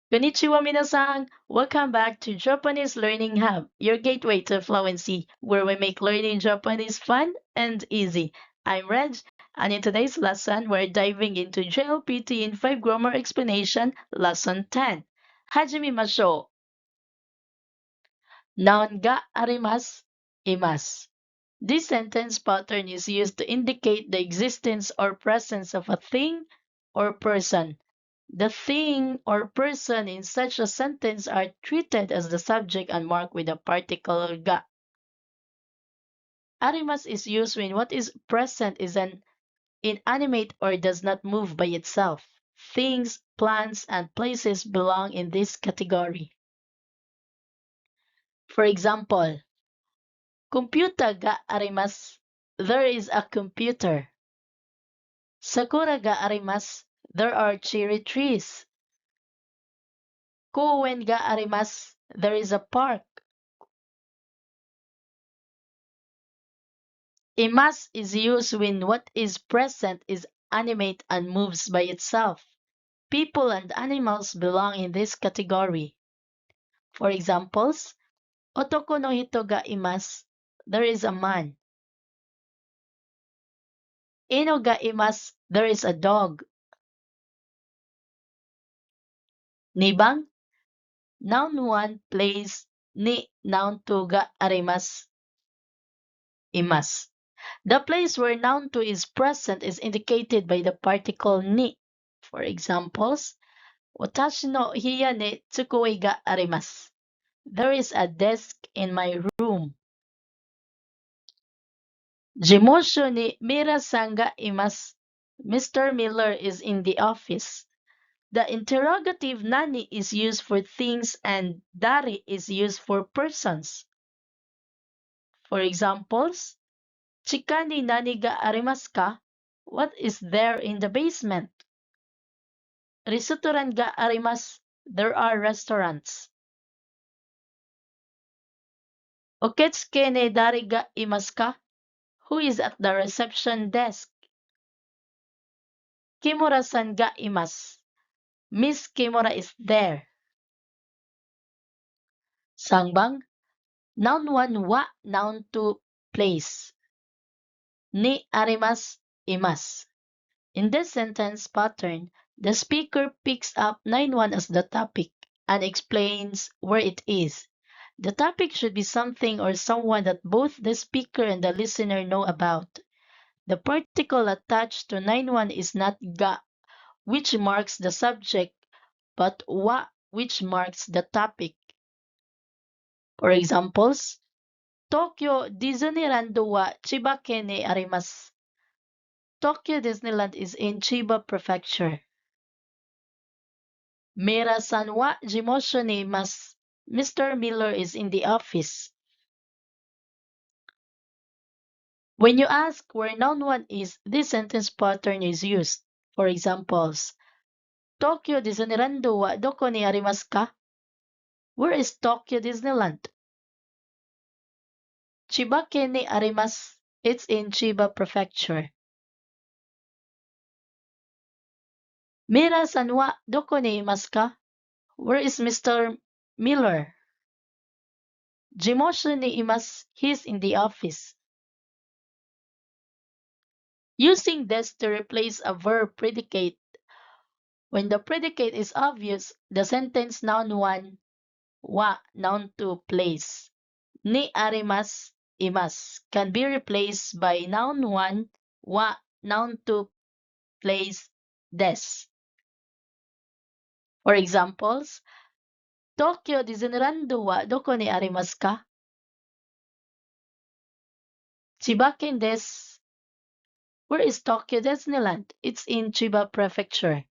Konnichiwa minasan! Welcome back to Japanese Learning Hub, your gateway to fluency, where we make learning Japanese fun and easy. I'm Reg, and in today's lesson, we're diving into JLPT in 5 Grammar Explanation, Lesson 10. Hajimimashou. Noun ga arimasu, imasu. This sentence pattern is used to indicate the existence or presence of a thing or person. The thing or person in such a sentence are treated as the subject and marked with a particle ga. Arimas is used when what is present is an inanimate or does not move by itself. Things, plants, and places belong in this category. For example, computer ga arimasu. There is a computer. Sakura ga arimasu. There are cherry trees. Kouen ga arimasu. There is a park. Imas is used when what is present is animate and moves by itself. People and animals belong in this category. For examples, Otoko no hito ga imasu. There is a man. Ino ga imasu. There is a dog. Nibang, noun 1 place ni noun 2 ga arimasu. Imasu. The place where noun 2 is present is indicated by the particle ni. For examples, Watashi no hiya ni tsukoi ga arimasu. There is a desk in my room. Jimosho ni Mira-san ga imasu. Mr. Miller is in the office. The interrogative nani is used for things and dari is used for persons. For examples, Chika ni nani ga arimasu ka? What is there in the basement? Restoran ga arimasu. There are restaurants. Oketsuke ni dari ga imasu ka? Who is at the reception desk? Kimura-san ga imasu. Miss Kimura is there. Sangbang, noun 1 wa, noun 2 place. Ni arimasu, imasu. In this sentence pattern, the speaker picks up 9-1 as the topic and explains where it is. The topic should be something or someone that both the speaker and the listener know about. The particle attached to 9-1 is not ga, which marks the subject, but wa, which marks the topic. For examples, Tokyo Disneyland wa Chiba-ken ni arimasu. Tokyo Disneyland is in Chiba Prefecture. Mira-san wa jimosho ni imasu. Mr. Miller is in the office. When you ask where noun 1 is, this sentence pattern is used. For examples, Tokyo Disneyland wa doko ni arimasu ka? Where is Tokyo Disneyland? Chiba-ken ni arimasu. It's in Chiba Prefecture. Mira-san wa doko ni imasu ka? Where is Mr. Miller? Jimosho ni imasu. He's in the office. Using this to replace a verb predicate. When the predicate is obvious, the sentence noun 1, wa, noun 2, place, ni arimasu, imasu can be replaced by noun 1, wa, noun 2, place, des. For examples, Tokyo Disneyland wa doko ni arimasu ka? Chiba-ken desu. Where is Tokyo Disneyland? It's in Chiba Prefecture.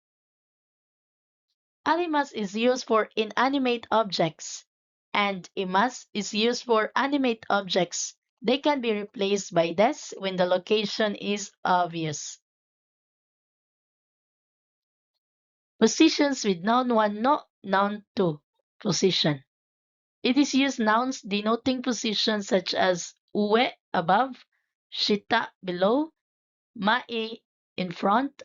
Arimasu is used for inanimate objects, and imasu is used for animate objects. They can be replaced by des when the location is obvious. Positions with noun 1 no, noun 2, position. It is used nouns denoting positions such as ue, above, shita, below, mae, in front,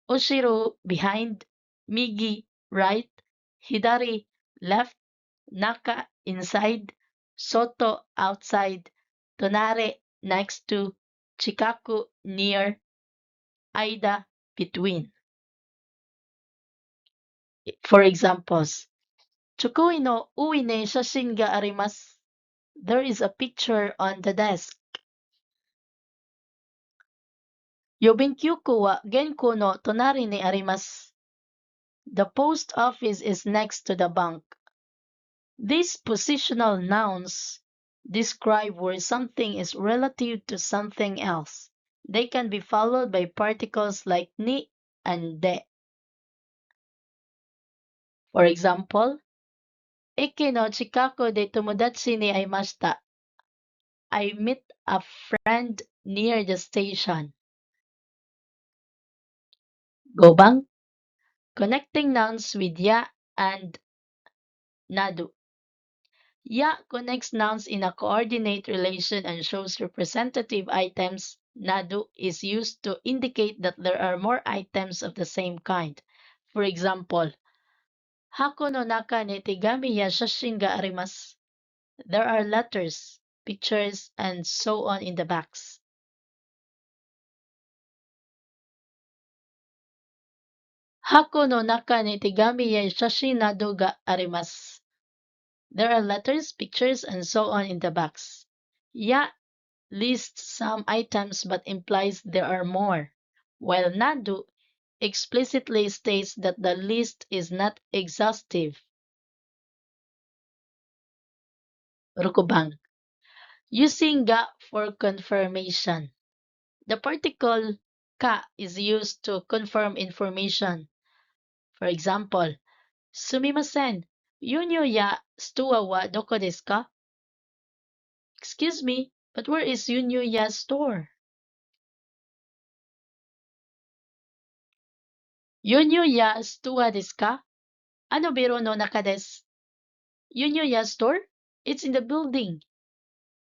oshiro, behind, migi, right, Hidari left, Naka inside, Soto outside, Tonare next to, Chikaku near, Aida between. For examples, Chukui no ui ne shashin ga arimasu. There is a picture on the desk. Yobenkyuku wa genko no tonari ni arimasu. The post office is next to the bank. These positional nouns describe where something is relative to something else. They can be followed by particles like ni and de. For example, Ike no chikaku de tomodachi ni aimashita. I met a friend near the station. Gobang, connecting nouns with ya and nadu. Ya connects nouns in a coordinate relation and shows representative items. Nadu is used to indicate that there are more items of the same kind. For example, Hako no naka ni tigami ya shashin ga arimasu. There are letters, pictures, and so on in the backs. Hako no naka ni tigami ya shashin nado ga arimasu. There are letters, pictures, and so on in the box. Ya lists some items but implies there are more, while nadu explicitly states that the list is not exhaustive. Rukubang. Using ga for confirmation. The particle ka is used to confirm information. For example, sumimasen, yunyo ya store wa doko desu ka? Excuse me, but where is Yunyo-ya's store? Yunyo-ya store desu ka? Ano biro no naka desu? Yunyo-ya store? It's in the building.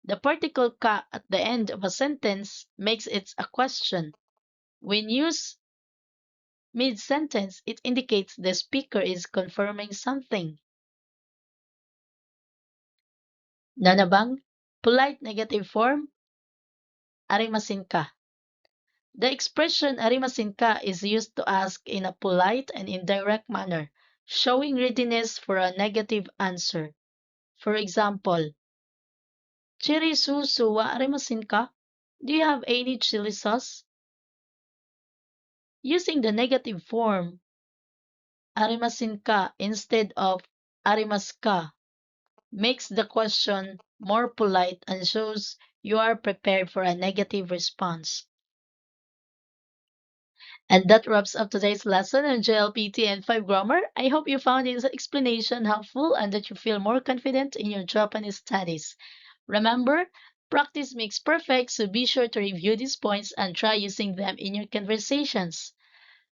The particle ka at the end of a sentence makes it a question. When used mid-sentence, it indicates the speaker is confirming something. Nanabang, polite negative form, arimasen ka. The expression arimasen ka is used to ask in a polite and indirect manner, showing readiness for a negative answer. For example, chiri susu wa arimasen ka? Do you have any chili sauce? Using the negative form arimasen ka instead of arimasu ka makes the question more polite and shows you are prepared for a negative response. And that wraps up today's lesson on JLPT and 5 grammar. I hope you found this explanation helpful and that you feel more confident in your Japanese studies. Remember, practice makes perfect, so be sure to review these points and try using them in your conversations.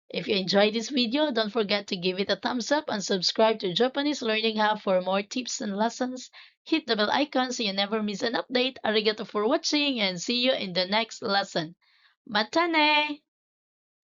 If you enjoyed this video, don't forget to give it a thumbs up and subscribe to Japanese Learning Hub for more tips and lessons. Hit the bell icon so you never miss an update. Arigato for watching and see you in the next lesson. Mata ne!